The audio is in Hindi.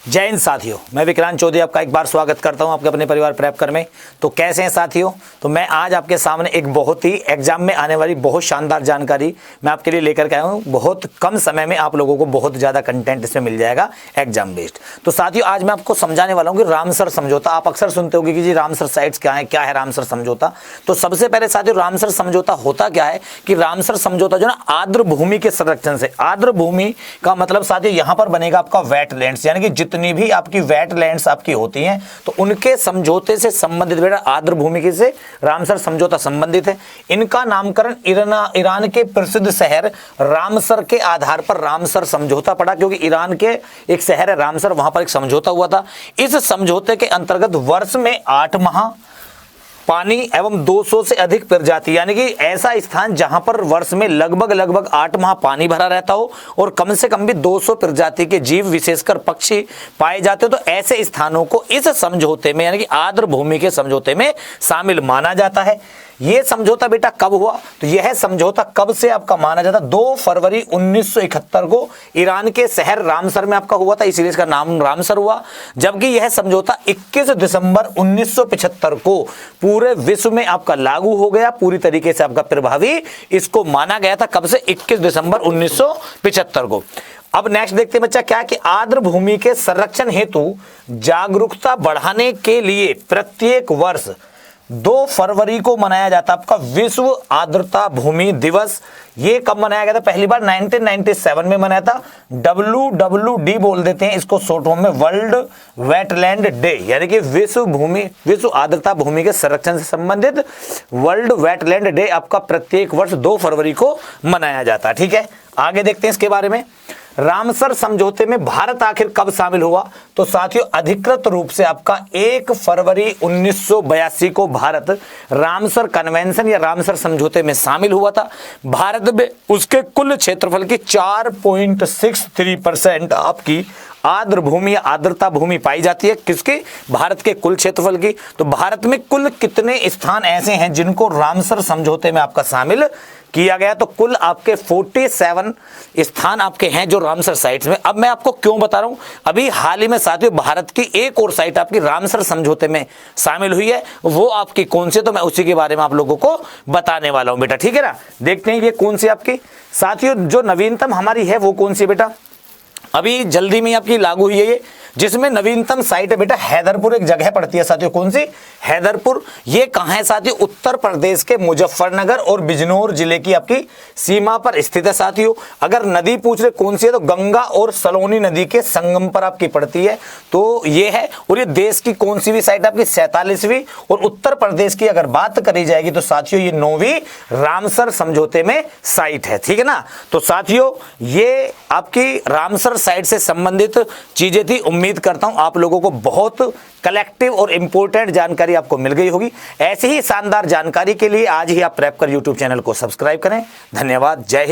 जय हिंद साथियों, मैं विक्रांत चौधरी आपका एक बार स्वागत करता हूं आपके अपने परिवार प्रेप में। तो कैसे हैं साथियों? तो मैं आज आपके सामने एक बहुत ही एग्जाम में आने वाली बहुत शानदार जानकारी मैं आपके लिए लेकर के आया हूं। बहुत कम समय में आप लोगों को बहुत ज़्यादा कंटेंट इसमें मिल जाएगा एग्जाम बेस्ड। तो साथियों आज मैं आपको समझाने वाला हूँ कि रामसर समझौता। आप अक्सर सुनते होंगे कि जी रामसर साइट्स क्या है रामसर समझौता। तो सबसे पहले साथियों रामसर समझौता होता क्या है कि रामसर समझौता जो ना आर्द्र भूमि के संरक्षण से, आर्द्र भूमि का मतलब साथियों यहाँ पर बनेगा आपका वेटलैंड्स, यानी कि जितनी भी आपकी वेटलैंड्स आपकी होती हैं तो उनके समझौते से संबंधित बेटा आर्द्र भूमि से रामसर समझौता संबंधित है। इनका नामकरण ईरान के प्रसिद्ध शहर रामसर के आधार पर रामसर समझौता पड़ा, क्योंकि ईरान के एक शहर है रामसर, वहां पर एक समझौता हुआ था। इस समझौते के अंतर्गत वर्ष में 8 माह पानी एवं 200 से अधिक प्रजाति, यानी कि ऐसा स्थान जहां पर वर्ष में लगभग 8 माह पानी भरा रहता हो और कम से कम भी 200 प्रजाति के जीव विशेषकर पक्षी पाए जाते हो, तो ऐसे स्थानों को इस समझौते में यानी कि आर्द्र भूमि के समझौते में शामिल माना जाता है। यह समझौता बेटा कब हुआ? तो यह समझौता कब से आपका माना जाता? 2 फरवरी 1971 को ईरान के शहर रामसर में आपका हुआ था, इसलिए इसका नाम रामसर हुआ। जबकि यह समझौता 21 दिसंबर 1975 को पूरे विश्व में आपका लागू हो गया, पूरी तरीके से आपका प्रभावी इसको माना गया था। कब से? 21 दिसंबर 1975 को। अब नेक्स्ट देखते हैं बच्चा क्या कि आर्द्र भूमि के संरक्षण हेतु जागरूकता बढ़ाने के लिए प्रत्येक वर्ष 2 फरवरी को मनाया जाता आपका विश्व आर्द्रता भूमि दिवस। ये कब मनाया गया था? पहली बार 1997 में मनाया था। WWD बोल देते हैं इसको शॉर्ट फॉर्म में, वर्ल्ड वेटलैंड डे, यानी कि विश्व आर्द्रता भूमि के संरक्षण से संबंधित वर्ल्ड वेटलैंड डे आपका प्रत्येक वर्ष 2 फरवरी को मनाया जाता है। ठीक है, आगे देखते हैं इसके बारे में। रामसर समझौते में भारत आखिर कब शामिल हुआ? तो साथियों अधिकृत रूप से आपका 1 फरवरी 1982 को भारत रामसर कन्वेंशन या रामसर समझौते में शामिल हुआ था। भारत में उसके कुल क्षेत्रफल की 4.63% आपकी आर्द्र भूमि या आर्द्रता भूमि पाई जाती है। किसकी? भारत के कुल क्षेत्रफल की। तो भारत में कुल कितने स्थान ऐसे हैं जिनको रामसर समझौते में आपका शामिल किया गया? तो कुल आपके 47 स्थान आपके हैं जो रामसर साइट्स में। अब मैं आपको क्यों बता रहा हूं, अभी हाल ही में साथियों भारत की एक और साइट आपकी रामसर समझौते में शामिल हुई है, वो आपकी कौन सी? तो मैं उसी के बारे में आप लोगों को बताने वाला हूं बेटा। ठीक है ना, देखते हैं ये कौन सी आपकी साथियों जो नवीनतम हमारी है वो कौन सी बेटा? अभी जल्दी में आपकी लागू हुई है ये, जिसमें नवीनतम साइट है बेटा हैदरपुर, एक जगह पड़ती है साथियों, कौन सी? हैदरपुर। ये कहां है साथियों? उत्तर प्रदेश के मुजफ्फरनगर और बिजनौर जिले की आपकी सीमा पर स्थित है साथियों। अगर नदी पूछ रहे कौन सी है तो गंगा और सलोनी नदी के संगम पर आपकी पड़ती है, तो ये है। और ये देश की कौन सी भी साइट आपकी? 47वीं। और उत्तर प्रदेश की अगर बात करी जाएगी तो साथियों ये 9वीं रामसर समझौते में साइट है। ठीक है ना, तो साथियों ये आपकी रामसर साइट से संबंधित चीजें थी। उम्मीद करता हूं आप लोगों को बहुत कलेक्टिव और इंपॉर्टेंट जानकारी आपको मिल गई होगी। ऐसी ही शानदार जानकारी के लिए आज ही आप प्रेप कर यूट्यूब चैनल को सब्सक्राइब करें। धन्यवाद, जय हिंद।